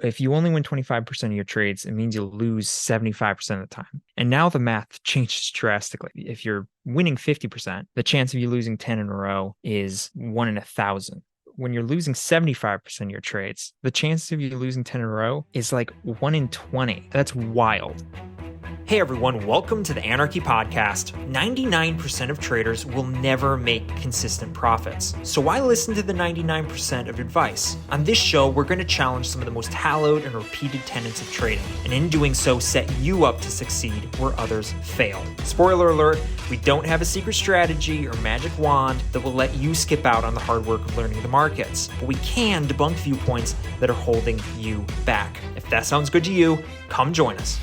If you only win 25% of your trades, it means you'll lose 75% of the time. And now the math changes drastically. If you're winning 50%, the chance of you losing 10 in a row is 1 in 1,000. When you're losing 75% of your trades, the chance of you losing 10 in a row is like 1 in 20. That's wild. Hey everyone, welcome to the Anarchy Podcast. 99% of traders will never make consistent profits. So why listen to the 99% of advice? On this show, we're going to challenge some of the most hallowed and repeated tenets of trading, and in doing so, set you up to succeed where others fail. Spoiler alert, we don't have a secret strategy or magic wand that will let you skip out on the hard work of learning the markets, but we can debunk viewpoints that are holding you back. If that sounds good to you, come join us.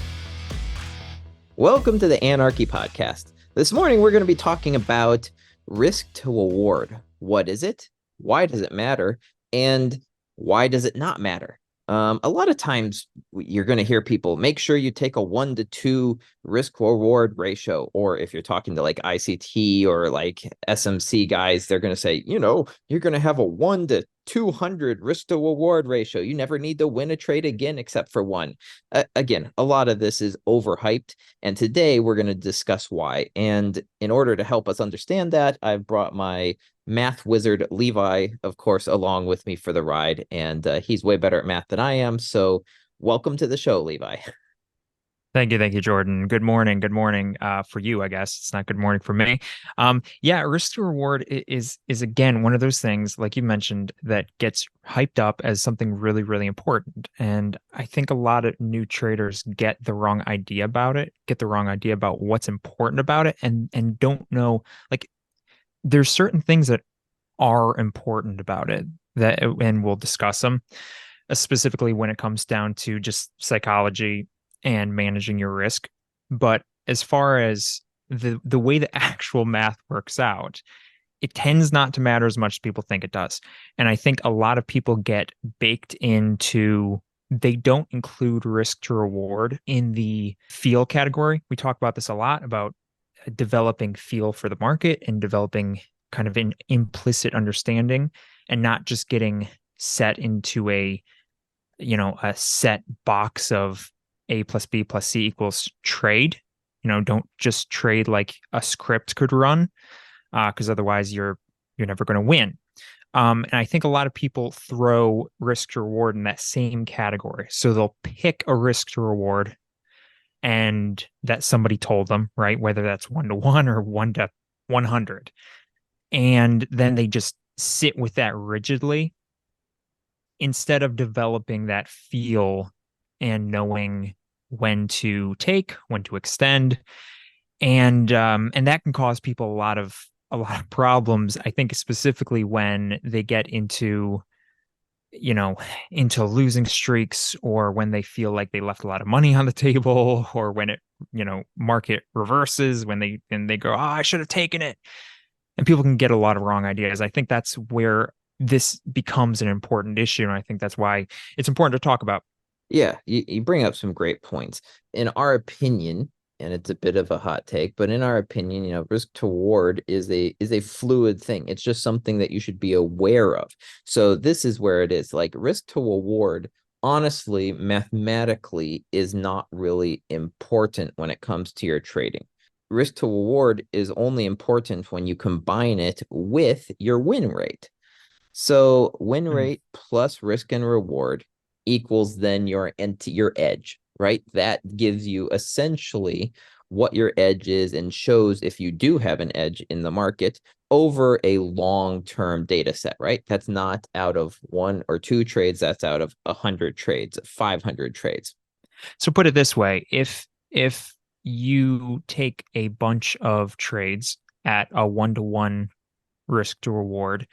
Welcome to the Anarchy Podcast. This morning, we're going to be talking about risk to reward. What is it? Why does it matter? And why does it not matter? A lot of times you're going to hear people make sure you take a 1-to-2 risk reward ratio. Or if you're talking to like ICT or like SMC guys, they're going to say, you're going to have a 1-to-200 risk to reward ratio. You never need to win a trade again except for one. Again, a lot of this is overhyped. And today we're going to discuss why. And in order to help us understand that, I've brought my math wizard Levi, of course, along with me for the ride, and he's way better at math than I am. So welcome to the show, Levi. Thank you, Jordan. Good morning. Good morning. For you, I guess it's not good morning for me. Yeah, risk to reward is again one of those things, like you mentioned, that gets hyped up as something really, really important. And I think a lot of new traders get the wrong idea about it, get the wrong idea about what's important about it, and don't know, like, there's certain things that are important about it that, and we'll discuss them, specifically when it comes down to just psychology and managing your risk. But as far as the way the actual math works out, it tends not to matter as much as people think it does. And I think a lot of people get baked into, they don't include risk to reward in the feel category. We talk about this a lot, about developing feel for the market and developing kind of an implicit understanding, and not just getting set into a set box of A plus B plus C equals trade. Don't just trade like a script could run, because otherwise you're never going to win. And I think a lot of people throw risk to reward in that same category. So they'll pick a risk to reward and that somebody told them, right? Whether that's 1-to-1 or 1-to-100. And then they just sit with that rigidly instead of developing that feel and knowing when to take, when to extend. And that can cause people a lot of problems, I think, specifically when they get into losing streaks, or when they feel like they left a lot of money on the table, or when it, market reverses, when they go, oh, I should have taken it. And people can get a lot of wrong ideas. I think that's where this becomes an important issue. And I think that's why it's important to talk about. Yeah, you bring up some great points. In our opinion, and it's a bit of a hot take, but in our opinion, risk to reward is a fluid thing. It's just something that you should be aware of. So this is where it is. Like, risk to reward, honestly, mathematically, is not really important when it comes to your trading. Risk to reward is only important when you combine it with your win rate. So win rate plus risk and reward equals then your edge, right? That gives you essentially what your edge is and shows if you do have an edge in the market over a long-term data set, right? That's not out of 1 or 2 trades. That's out of 100 trades, 500 trades. So put it this way, if you take a bunch of trades at a 1-to-1 risk to reward,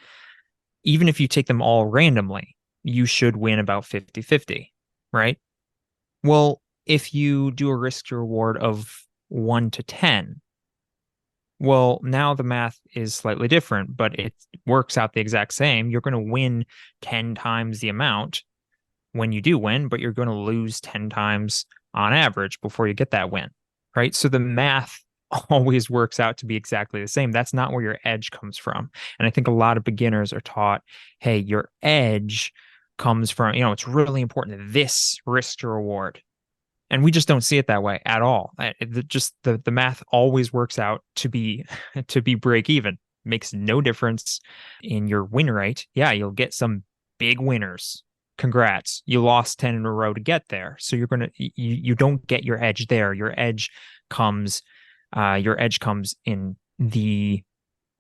even if you take them all randomly, you should win about 50-50, right? Well, if you do a risk to reward of 1-to-10, well, now the math is slightly different, but it works out the exact same. You're going to win 10 times the amount when you do win, but you're going to lose 10 times on average before you get that win, right? So the math always works out to be exactly the same. That's not where your edge comes from. And I think a lot of beginners are taught, hey, your edge comes from, it's really important, this risk to reward. And we just don't see it that way at all. Just the math always works out to be to be break even. Makes no difference in your win rate. Yeah, you'll get some big winners. Congrats. You lost 10 in a row to get there. So you don't get your edge there. Comes your edge comes in the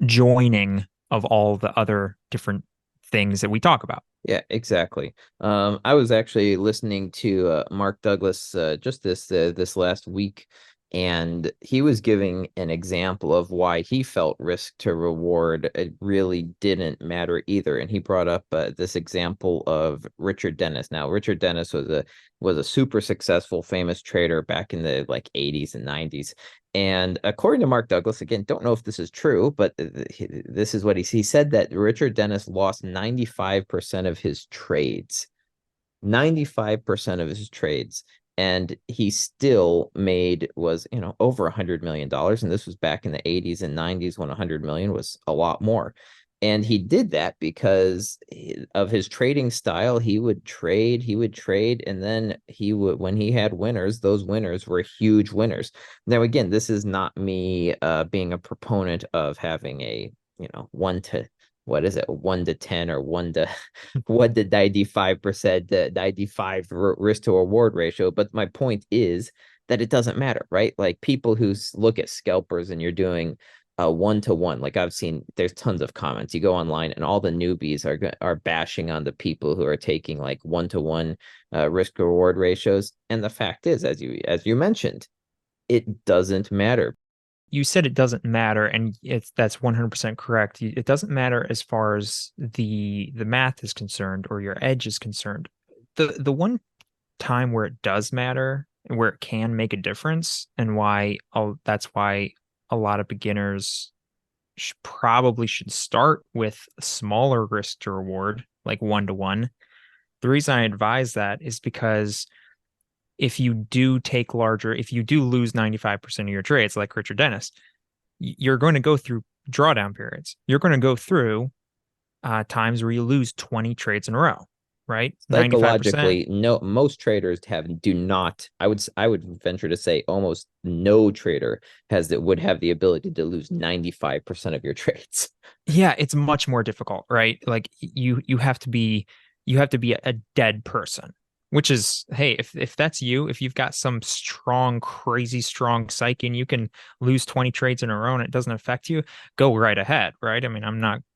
joining of all the other different things that we talk about. Yeah, exactly. I was actually listening to Mark Douglas just this last week, and he was giving an example of why he felt risk to reward it really didn't matter either. And he brought up this example of Richard Dennis. Now, Richard Dennis was a super successful, famous trader back in the like 80s and 90s. And according to Mark Douglas, again, don't know if this is true, but this is what he said, that Richard Dennis lost 95% of his trades. 95% of his trades. And he still was over $100 million. And this was back in the 80s and 90s when 100 million was a lot more. And he did that because of his trading style. He would trade, and then when he had winners, those winners were huge winners. Now, again, this is not me being a proponent of having a, one to, what is it, 1 to 10 or 1 to 95%, 95 risk to reward ratio. But my point is that it doesn't matter, right? Like people who look at scalpers and you're doing 1 to 1, like I've seen, there's tons of comments. You go online and all the newbies are bashing on the people who are taking like 1 to 1 risk reward ratios. And the fact is, as you mentioned, it doesn't matter. You said it doesn't matter, and that's 100% correct. It doesn't matter as far as the math is concerned or your edge is concerned. The one time where it does matter and where it can make a difference, and that's why a lot of beginners probably should start with a smaller risk to reward, like 1 to 1. The reason I advise that is because if you do lose 95% of your trades, like Richard Dennis, you're going to go through drawdown periods. You're going to go through times where you lose 20 trades in a row, right? 95%. Psychologically, no, most traders do not. I would venture to say almost no trader would have the ability to lose 95% of your trades. Yeah, it's much more difficult, right? Like you have to be a dead person, which is, hey, if that's you, if you've got some strong, crazy strong psyche and you can lose 20 trades in a row and it doesn't affect you, go right ahead, right? I mean,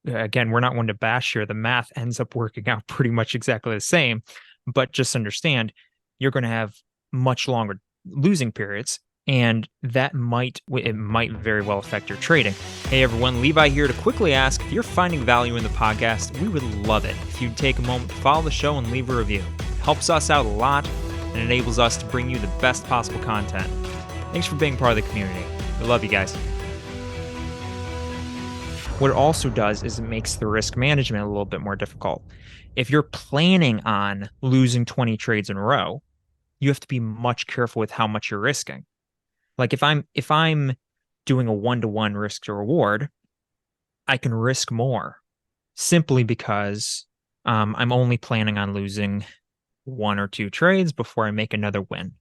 we're not one to bash here. The math ends up working out pretty much exactly the same, but just understand you're going to have much longer losing periods, and it might very well affect your trading. Hey everyone, Levi here to quickly ask if you're finding value in the podcast. We would love it if you'd take a moment to follow the show and leave a review. It helps us out a lot and enables us to bring you the best possible content. Thanks for being part of the community. We love you guys. What it also does is it makes the risk management a little bit more difficult. If you're planning on losing 20 trades in a row, you have to be much careful with how much you're risking. Like if I'm doing a 1 to 1 risk to reward, I can risk more simply because I'm only planning on losing 1 or 2 trades before I make another win.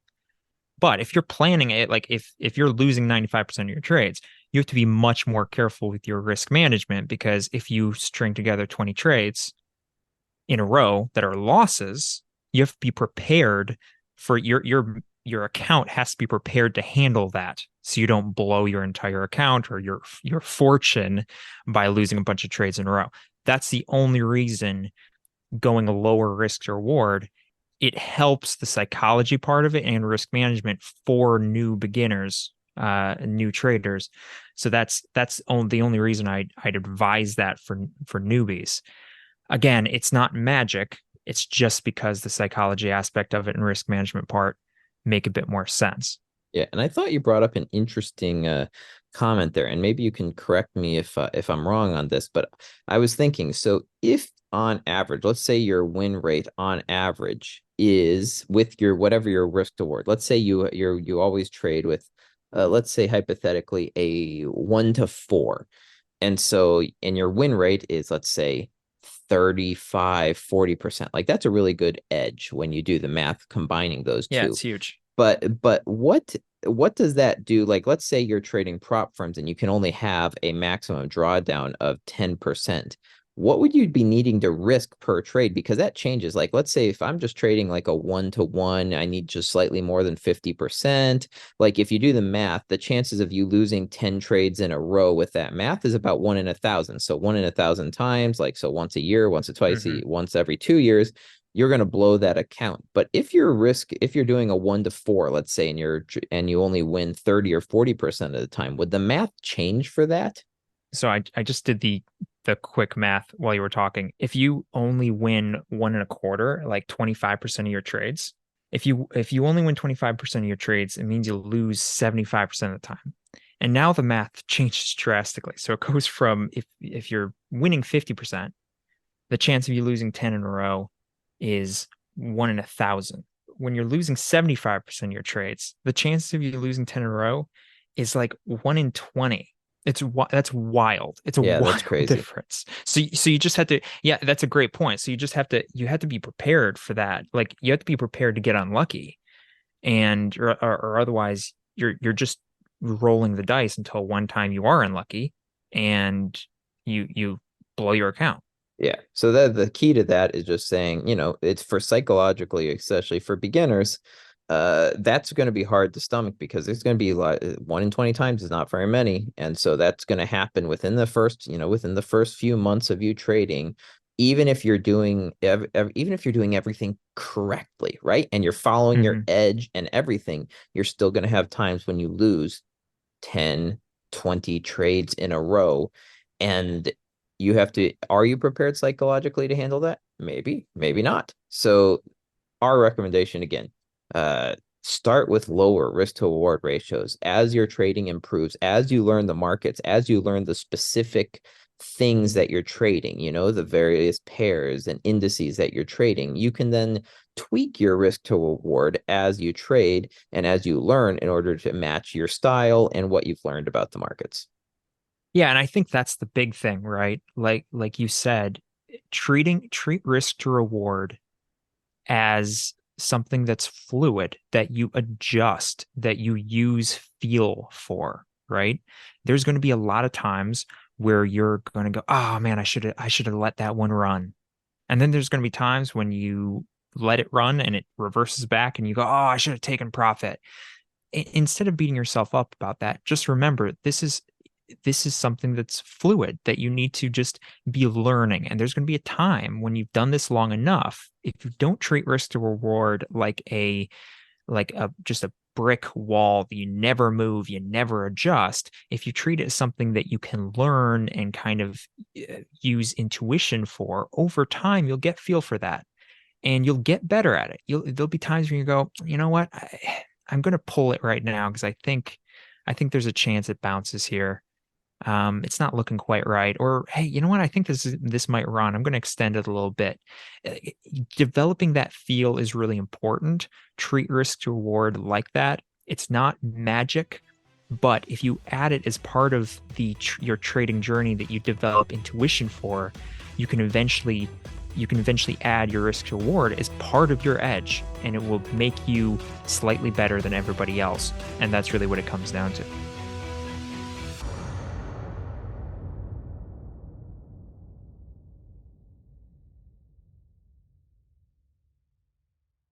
But if you're planning it, like if you're losing 95% of your trades, you have to be much more careful with your risk management, because if you string together 20 trades in a row that are losses, you have to be prepared for your account has to be prepared to handle that, so you don't blow your entire account or your fortune by losing a bunch of trades in a row. That's the only reason going a lower risk to reward. It helps the psychology part of it and risk management for new beginners, new traders. So that's the only reason I'd advise that for newbies. Again, it's not magic. It's just because the psychology aspect of it and risk management part make a bit more sense. Yeah, and I thought you brought up an interesting comment there, and maybe you can correct me if I'm wrong on this, but I was thinking, so if on average, let's say your win rate on average is with your whatever your risk reward, let's say you always trade with, let's say hypothetically a 1 to 4, and your win rate is, let's say, 35, 40%. Like that's a really good edge when you do the math combining those Yeah, it's two. huge. But what does that do? Like, let's say you're trading prop firms and you can only have a maximum drawdown of 10%. What would you be needing to risk per trade? Because that changes. Like, let's say if I'm just trading like a 1-to-1, I need just slightly more than 50%. Like, if you do the math, the chances of you losing 10 trades in a row with that math is about 1 in 1,000. So 1 in 1,000 times, like, so once a year, once or twice, Hmm. once every 2 years, you're going to blow that account. But if you're doing a 1-to-4, let's say, and you only win 30 or 40% of the time, would the math change for that? So I just did the quick math while you were talking. If you only win 1.25, like 25% of your trades, if you only win 25% of your trades, it means you'll lose 75% of the time. And now the math changes drastically. So it goes from if you're winning 50%, the chance of you losing 10 in a row is 1 in 1,000. When you're losing 75% of your trades, the chance of you losing 10 in a row is like 1 in 20. That's wild. It's a Yeah, that's wild crazy. difference. So you just have to, yeah, that's a great point. So you have to be prepared for that. Like you have to be prepared to get unlucky, and or otherwise you're just rolling the dice until one time you are unlucky and you blow your account. Yeah. So the key to that is just saying, it's for psychologically, especially for beginners, that's going to be hard to stomach because there's going to be like 1 in 20 times is not very many. And so that's going to happen within the first few months of you trading, even if you're doing everything correctly, right? And you're following your Hmm. edge and everything, you're still going to have times when you lose 10, 20 trades in a row. And are you prepared psychologically to handle that? Maybe, maybe not. So our recommendation again, uh, start with lower risk to reward ratios. As your trading improves, as you learn the markets, as you learn the specific things that you're trading, the various pairs and indices that you're trading, you can then tweak your risk to reward as you trade and as you learn in order to match your style and what you've learned about the markets. Yeah, and I think that's the big thing, right? Like you said, treat risk to reward as something that's fluid, that you adjust, that you use feel for, right? There's going to be a lot of times where you're going to go, "Oh man, I should have let that one run." And then there's going to be times when you let it run and it reverses back and you go, "Oh, I should have taken profit." Instead of beating yourself up about that, just remember this is something that's fluid that you need to just be learning. And there's going to be a time when you've done this long enough, if you don't treat risk to reward like a just a brick wall that you never move, you never adjust. If you treat it as something that you can learn and kind of use intuition for, over time, you'll get feel for that and you'll get better at it. There'll be times when you go, you know what, I'm going to pull it right now because I think there's a chance it bounces here. It's not looking quite right. Or hey, you know what? I think this might run. I'm going to extend it a little bit. Uh, Developing that feel is really important. Treat risk to reward like that. It's not magic, but if you add it as part of your trading journey that you develop intuition for, you can eventually add your risk to reward as part of your edge, and it will make you slightly better than everybody else. And that's really what it comes down to.